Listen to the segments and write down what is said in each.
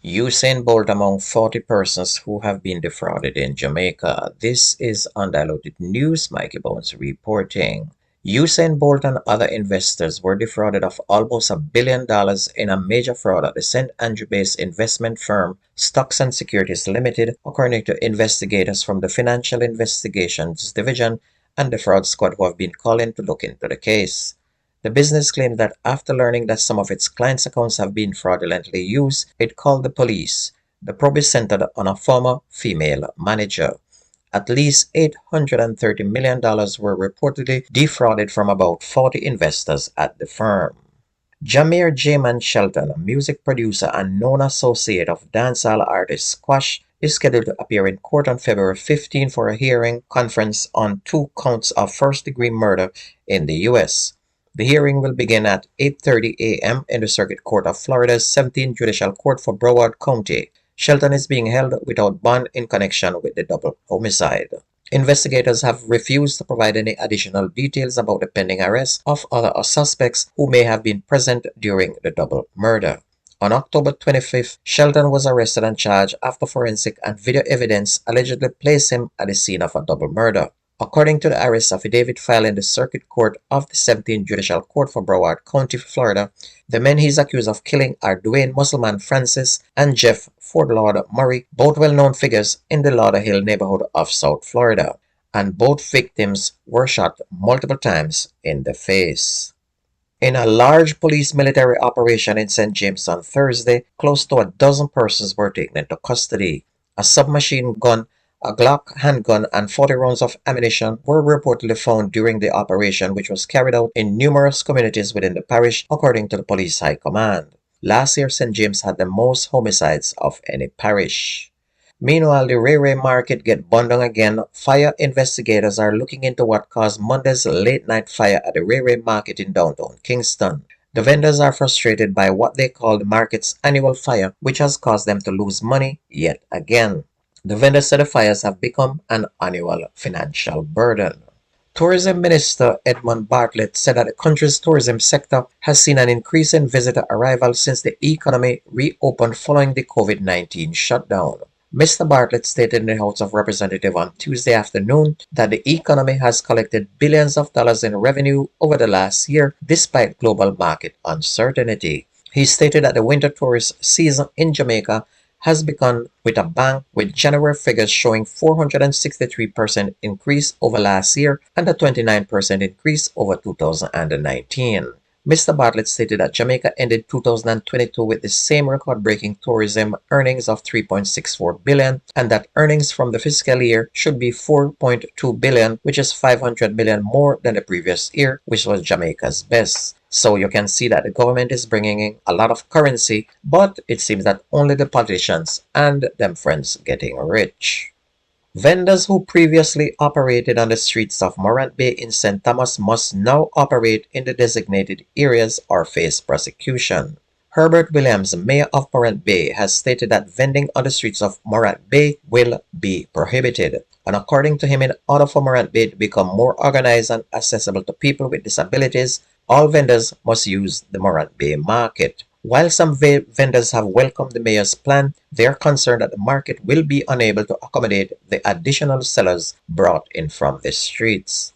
Usain Bolt among 40 persons who have been defrauded in Jamaica. This is Undiluted News, Mikey Bones reporting. Usain Bolt and other investors were defrauded of almost $1 billion in a major fraud at the St. Andrew-based investment firm Stocks and Securities Limited, according to investigators from the Financial Investigations Division and the Fraud Squad who have been called in to look into the case. The business claimed that after learning that some of its clients' accounts have been fraudulently used, it called the police. The probe is centered on a former female manager. At least $830 million were reportedly defrauded from about 40 investors at the firm. Jameer Jaman Shelton, a music producer and known associate of dancehall artist Squash, is scheduled to appear in court on February 15 for a hearing conference on 2 counts of first-degree murder in the U.S. The hearing will begin at 8:30 a.m. in the Circuit Court of Florida's 17th Judicial Court for Broward County. Shelton is being held without bond in connection with the double homicide. Investigators have refused to provide any additional details about the pending arrest of other suspects who may have been present during the double murder. On October 25th, Shelton was arrested and charged after forensic and video evidence allegedly placed him at the scene of a double murder. According to the arrest affidavit filed in the Circuit Court of the 17th Judicial Court for Broward County, Florida, the men he is accused of killing are Dwayne Musselman Francis and Jeff Ford Lord Murray, both well-known figures in the Lauderhill neighborhood of South Florida, and both victims were shot multiple times in the face. In a large police military operation in St. James on Thursday, close to a dozen persons were taken into custody. A submachine gun, a Glock handgun, and 40 rounds of ammunition were reportedly found during the operation, which was carried out in numerous communities within the parish, according to the police high command. Last year, St. James had the most homicides of any parish. Meanwhile, the Ray Ray market get burned down again. Fire investigators are looking into what caused Monday's late-night fire at the Ray Ray market in downtown Kingston. The vendors are frustrated by what they call the market's annual fire, which has caused them to lose money yet again. The vendors said the fires have become an annual financial burden. Tourism Minister Edmund Bartlett said that the country's tourism sector has seen an increase in visitor arrivals since the economy reopened following the COVID-19 shutdown. Mr. Bartlett stated in the House of Representatives on Tuesday afternoon that the economy has collected billions of dollars in revenue over the last year despite global market uncertainty. He stated that the winter tourist season in Jamaica has begun with a bang, with January figures showing 463% increase over last year and a 29% increase over 2019. Mr. Bartlett stated that Jamaica ended 2022 with the same record-breaking tourism earnings of $3.64 billion, and that earnings from the fiscal year should be $4.2 billion, which is $500 million more than the previous year, which was Jamaica's best. So you can see that the government is bringing in a lot of currency, but it seems that only the politicians and them friends getting rich. Vendors who previously operated on the streets of Morant Bay in St. Thomas must now operate in the designated areas or face prosecution. Herbert Williams, mayor of Morant Bay, has stated that vending on the streets of Morant Bay will be prohibited. And according to him, in order for Morant Bay to become more organized and accessible to people with disabilities, all vendors must use the Morant Bay market. While some vendors have welcomed the mayor's plan, they are concerned that the market will be unable to accommodate the additional sellers brought in from the streets.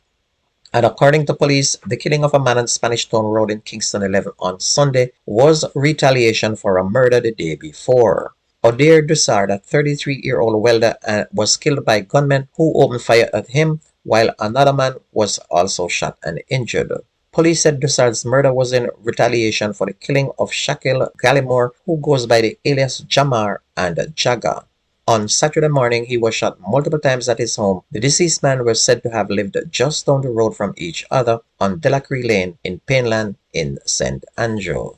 And according to police, the killing of a man on Spanish Town Road in Kingston 11 on Sunday was retaliation for a murder the day before. Adair Dussard, a 33-year-old welder, was killed by gunmen who opened fire at him, while another man was also shot and injured. Police said Dussard's murder was in retaliation for the killing of Shaquille Gallimore, who goes by the alias Jamar and Jaga. On Saturday morning, he was shot multiple times at his home. The deceased man was said to have lived just down the road from each other on Delacree Lane in Painland in St. Andrew.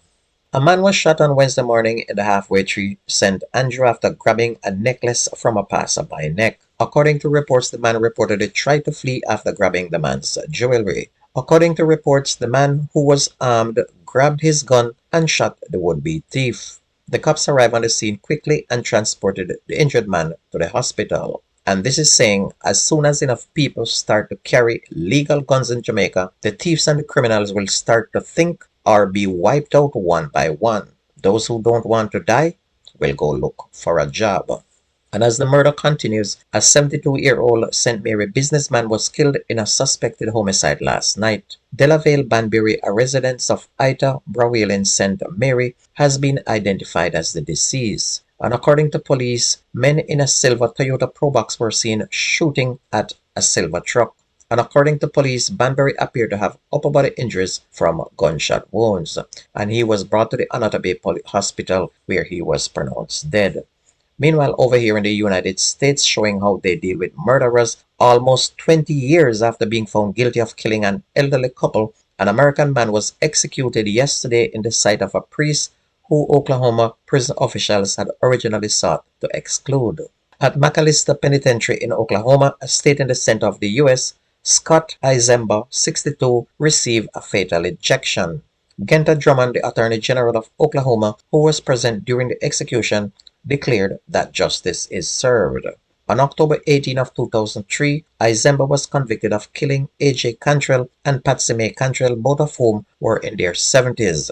A man was shot on Wednesday morning in the halfway tree St. Andrew after grabbing a necklace from a passerby neck. According to reports, the man reportedly tried to flee after grabbing the man's jewelry. According to reports, the man who was armed grabbed his gun and shot the would-be thief. The cops arrived on the scene quickly and transported the injured man to the hospital. And this is saying, as soon as enough people start to carry legal guns in Jamaica, the thieves and the criminals will start to think or be wiped out one by one. Those who don't want to die will go look for a job. And as the murder continues, a 72-year-old St. Mary businessman was killed in a suspected homicide last night. Delavale Banbury, a resident of Ita Browell in St. Mary, has been identified as the deceased. And according to police, men in a silver Toyota Probox were seen shooting at a silver truck. And according to police, Banbury appeared to have upper body injuries from gunshot wounds, and he was brought to the Anota Bay Hospital where he was pronounced dead. Meanwhile, over here in the United States, showing how they deal with murderers, almost 20 years after being found guilty of killing an elderly couple, an American man was executed yesterday in the sight of a priest who Oklahoma prison officials had originally sought to exclude. At McAllister Penitentiary in Oklahoma, a state in the center of the U.S., Scott Izemba, 62, received a fatal injection. Genta Drummond, the Attorney General of Oklahoma, who was present during the execution, declared that justice is served. On October 18 of 2003, Izemba was convicted of killing A.J. Cantrell and Patsy May Cantrell, both of whom were in their 70s.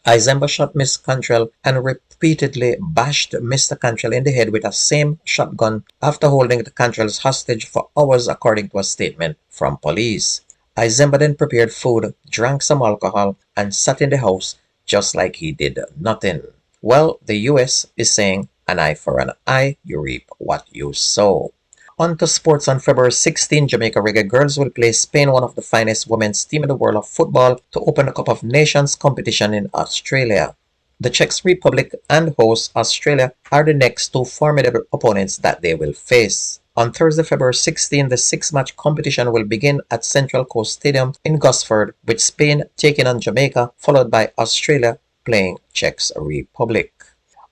Izemba shot Miss Cantrell and repeatedly bashed Mr. Cantrell in the head with a same shotgun after holding the Cantrells hostage for hours, according to a statement from police. Izemba then prepared food, drank some alcohol, and sat in the house just like he did nothing. Well, the U.S. is saying, an eye for an eye, you reap what you sow. On to sports. On February 16, Jamaica Reggae Girls will play Spain, one of the finest women's team in the world of football, to open the Cup of Nations competition in Australia. The Czech Republic and host Australia are the next two formidable opponents that they will face. On Thursday, February 16, the six-match competition will begin at Central Coast Stadium in Gosford, with Spain taking on Jamaica, followed by Australia playing Czech Republic.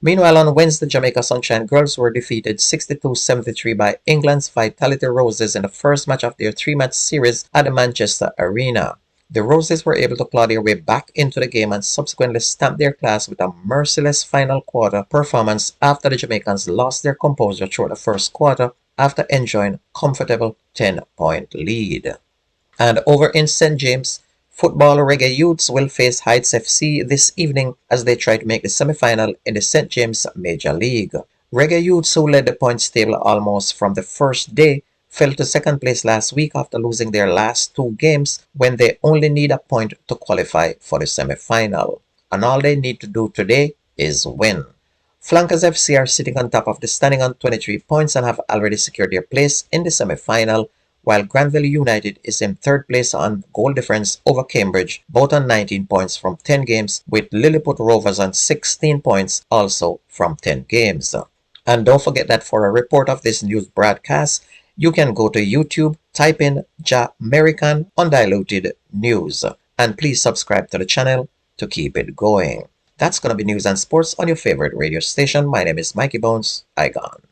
Meanwhile, on Wednesday, Jamaica Sunshine Girls were defeated 62-73 by England's Vitality Roses in the first match of their three-match series at the Manchester Arena. The Roses were able to claw their way back into the game and subsequently stamp their class with a merciless final quarter performance after the Jamaicans lost their composure throughout the first quarter after enjoying a comfortable 10-point lead. And over in St. James, football Reggae Youths will face Heights FC this evening as they try to make the semi-final in the St. James Major League. Reggae Youths, who led the points table almost from the first day, fell to second place last week after losing their last two games when they only need a point to qualify for the semi-final. And all they need to do today is win. Flankers FC are sitting on top of the standing on 23 points and have already secured their place in the semi-final, while Granville United is in third place on goal difference over Cambridge, both on 19 points from 10 games, with Lilliput Rovers on 16 points, also from 10 games. And don't forget that for a report of this news broadcast, you can go to YouTube, type in Jamaican Undiluted News, and please subscribe to the channel to keep it going. That's going to be news and sports on your favorite radio station. My name is Mikey Bones. I gone.